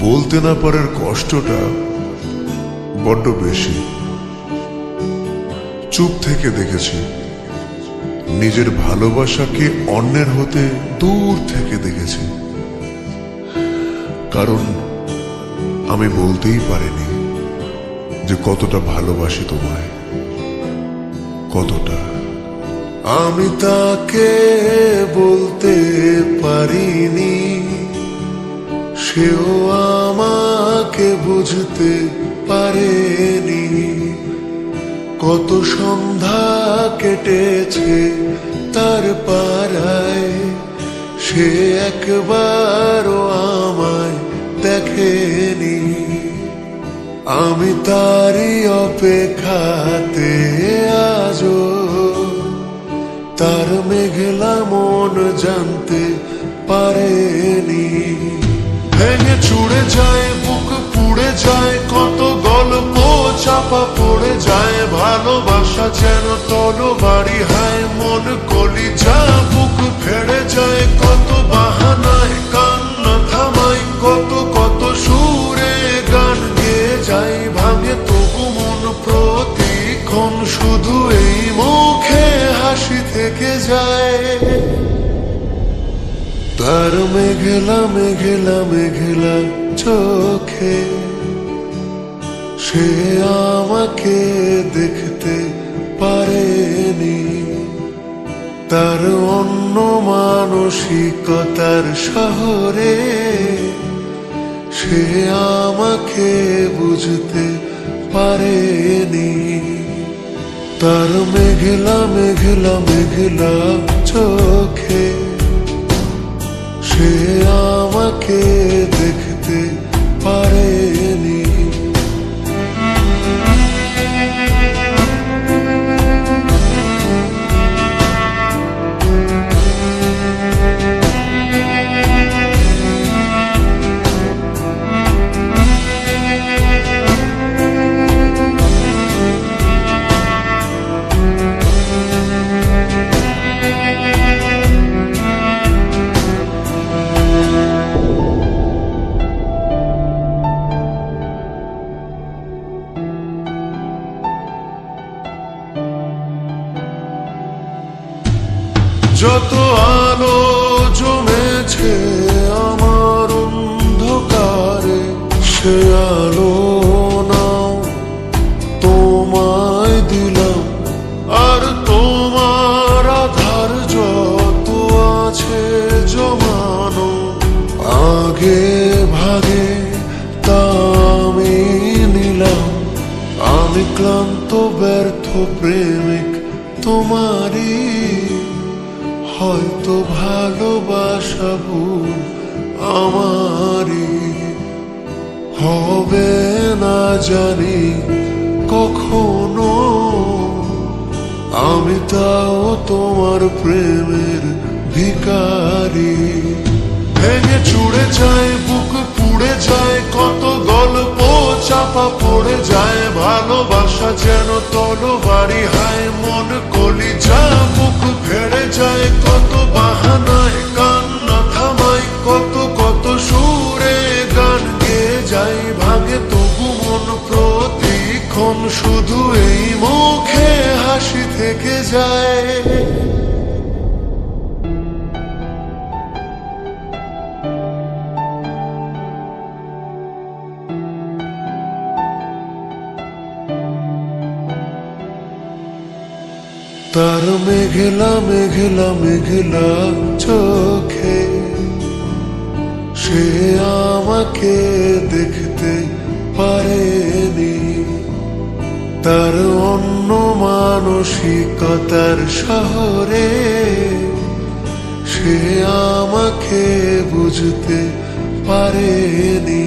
বলতে না পারার কষ্টটা বড্ড বেশি। চুপ থেকে দেখেছি, নিজের ভালোবাসাকে অন্যের হতে দূর থেকে দেখেছি। কারণ আমি বলতেই পারিনি যে কতটা ভালোবাসি তোমায়, কতটা। আমি তাকে বলতে পারিনি, সেও আমাকে বুঝতে পারেনি। কত সন্ধ্যা কেটেছে তার পাড়ায়, সে একবারও আমায় দেখেনি। আমি তারই অপেক্ষাতে আজও, তার মেঘলা মন জানতে পারেনি। ভেঙে চুড়ে যায়, বুক পুড়ে যায়, কত গল্প চাপা পড়ে যায়। ভালোবাসা যেন তরবারি, হায় মন কলিজা বুক ফেড়ে যায়। কত বাহানায় কান্না থামাই, কত কত সুরে গান গেয়ে যাই। ভাঙে তবু মন প্রতিক্ষণ, শুধু এই মুখে হাসি থেকে যায়। তার মেঘলা মেঘলা মেঘলা চোখে সে আমাকে দেখতে পারেনি। তার অন্য মানসিকতার শহরে সে আমাকে বুঝতে পারেনি। তার মেঘলা মেঘলা মেঘলা চোখে সে আমাকে দেখতে পারেনি। যত আলো জমেছে আমার অন্ধকারে, সে আলো নাও তোমায় দিলাম। আর তোমার আধার যত আছে জমানো আগে ভাগে তা আমি নিলাম। আমি ক্লান্ত ব্যর্থ প্রেমিক তোমারই, হয়তো ভালোবাসা ভুল আমারই হবে না জানি কখনো। আমি তাও তোমার প্রেমের ভিখারি। ভেঙে চুড়ে যায়, বুক পুড়ে যায়, কত গল্প চাপা পড়ে যায়। ভালোবাসা যেন তরবারি, হায় মন কলিজা বুক ফেড়ে যায়। কত বাহানায় কান্না থামাই, কত কত সুরে গান গেয়ে যাই। ভাঙে তবু মন প্রতিক্ষণ, শুধু এই মুখে হাসি থেকে যায়। তার মেঘলা মেঘলা মেঘলা চোখে সে আমাকে দেখতে পারেনি। তার অন্য মানসিকতার শহরে সে আমাকে বুঝতে পারেনি।